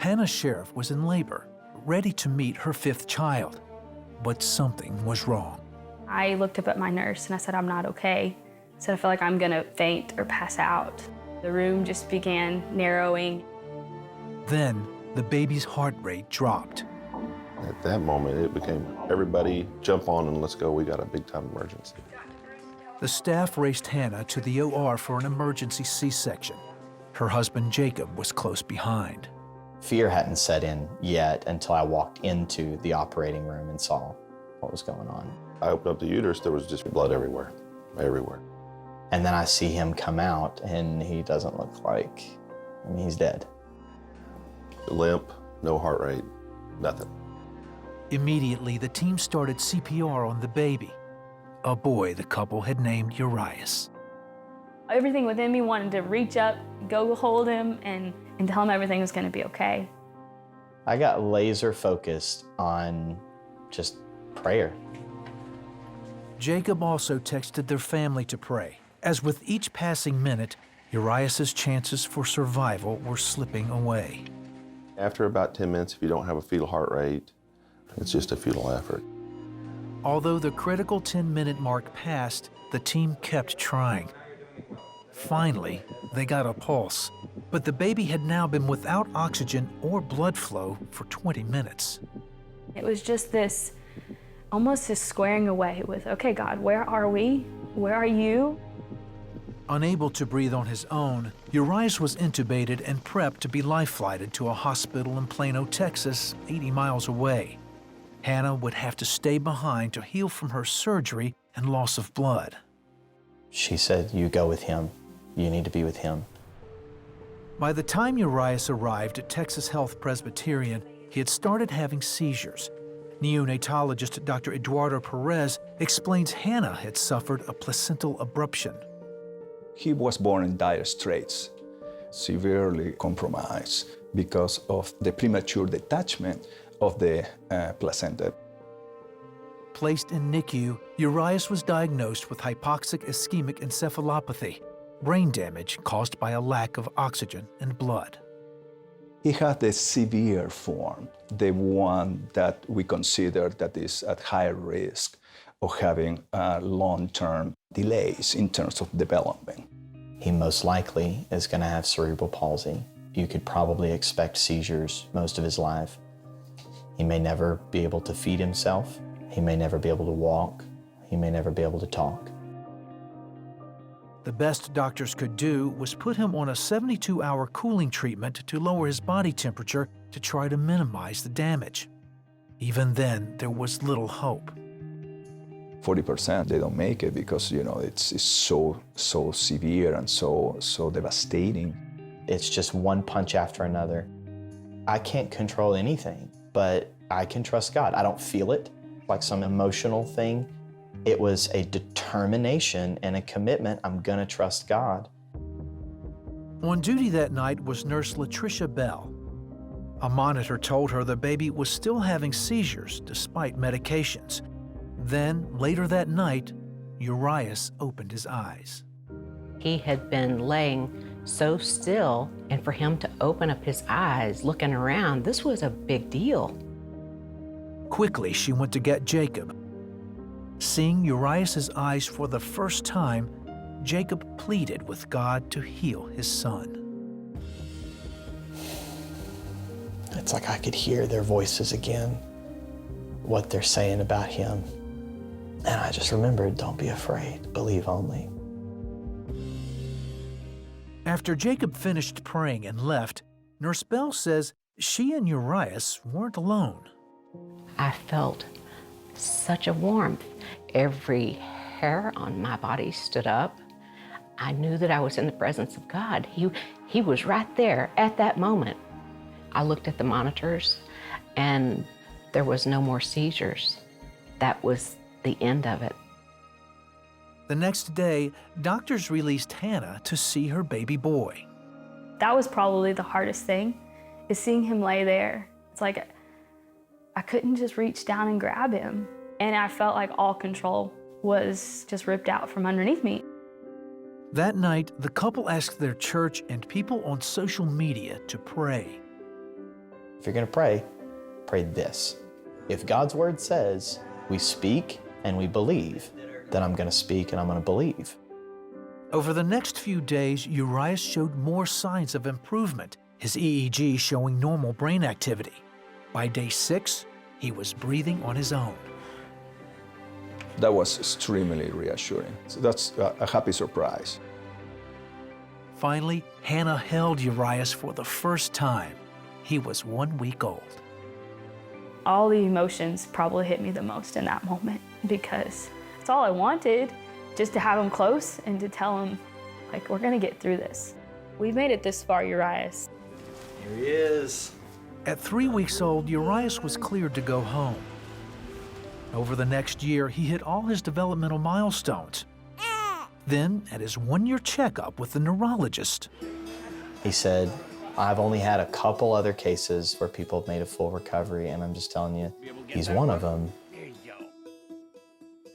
Hannah Sheriff was in labor, ready to meet her 5th child. But something was wrong. I looked up at my nurse and I said, I'm not okay. I said, I feel like I'm gonna faint or pass out. The room just began narrowing. Then the baby's heart rate dropped. At that moment, it became, everybody jump on and let's go, we got a big time emergency. The staff raced Hannah to the OR for an emergency C-section. Her husband, Jacob, was close behind. Fear hadn't set in yet until I walked into the operating room and saw what was going on. I opened up the uterus, there was just blood everywhere, everywhere. And then I see him come out, and he doesn't look like, I mean, he's dead. Limp, no heart rate, nothing. Immediately, the team started CPR on the baby, a boy the couple had named Urias. Everything within me wanted to reach up, go hold him, and tell him everything was gonna be okay. I got laser focused on just prayer. Jacob also texted their family to pray, as with each passing minute, Urias's chances for survival were slipping away. After about 10 minutes, if you don't have a fetal heart rate, it's just a futile effort. Although the critical 10-minute mark passed, the team kept trying. Finally, they got a pulse, but the baby had now been without oxygen or blood flow for 20 minutes. It was just this, almost this squaring away with, okay, God, where are we? Where are you? Unable to breathe on his own, Urias was intubated and prepped to be life-flighted to a hospital in Plano, Texas, 80 miles away. Hannah would have to stay behind to heal from her surgery and loss of blood. She said, you go with him. You need to be with him. By the time Urias arrived at Texas Health Presbyterian, he had started having seizures. Neonatologist Dr. Eduardo Perez explains Hannah had suffered a placental abruption. He was born in dire straits, severely compromised because of the premature detachment of the placenta. Placed in NICU, Urias was diagnosed with hypoxic ischemic encephalopathy, brain damage caused by a lack of oxygen and blood. He had the severe form, the one that we consider that is at high risk of having long-term delays in terms of development. He most likely is going to have cerebral palsy. You could probably expect seizures most of his life. He may never be able to feed himself. He may never be able to walk. He may never be able to talk. The best doctors could do was put him on a 72-hour cooling treatment to lower his body temperature to try to minimize the damage. Even then, there was little hope. 40% they don't make it because, you know, it's so severe and so devastating. It's just one punch after another. I can't control anything, but I can trust God. I don't feel it like some emotional thing. It was a determination and a commitment. I'm gonna trust God. On duty that night was nurse Latricia Bell. A monitor told her the baby was still having seizures despite medications. Then, later that night, Urias opened his eyes. He had been laying so still, and for him to open up his eyes, looking around, this was a big deal. Quickly, she went to get Jacob. Seeing Urias's eyes for the first time, Jacob pleaded with God to heal his son. It's like I could hear their voices again, what they're saying about him. And I just remembered, don't be afraid, believe only. After Jacob finished praying and left, Nurse Bell says she and Urias weren't alone. I felt such a warmth. Every hair on my body stood up. I knew that I was in the presence of God. He was right there at that moment. I looked at the monitors and there was no more seizures. That was the end of it. The next day, doctors released Hannah to see her baby boy. That was probably the hardest thing, is seeing him lay there. It's like I couldn't just reach down and grab him. And I felt like all control was just ripped out from underneath me. That night, the couple asked their church and people on social media to pray. If you're gonna pray, pray this. If God's word says we speak and we believe, then I'm gonna speak and I'm gonna believe. Over the next few days, Urias showed more signs of improvement, his EEG showing normal brain activity. By day 6, he was breathing on his own. That was extremely reassuring. So that's a happy surprise. Finally, Hannah held Urias for the first time. He was 1 week old. All the emotions probably hit me the most in that moment because it's all I wanted, just to have him close and to tell him, like, we're gonna get through this. We've made it this far, Urias. Here he is. At 3 weeks old, Urias was cleared to go home. Over the next year, he hit all his developmental milestones. Then, at his 1-year checkup with the neurologist, He said, I've only had a couple other cases where people have made a full recovery, and I'm just telling you, he's one of them.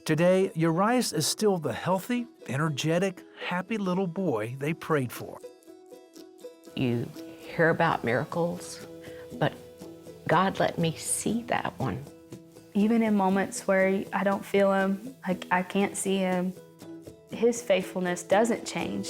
today, Urias is still the healthy, energetic, happy little boy they prayed for. You hear about miracles, but God let me see that one. Even in moments where I don't feel him, like I can't see him, his faithfulness doesn't change.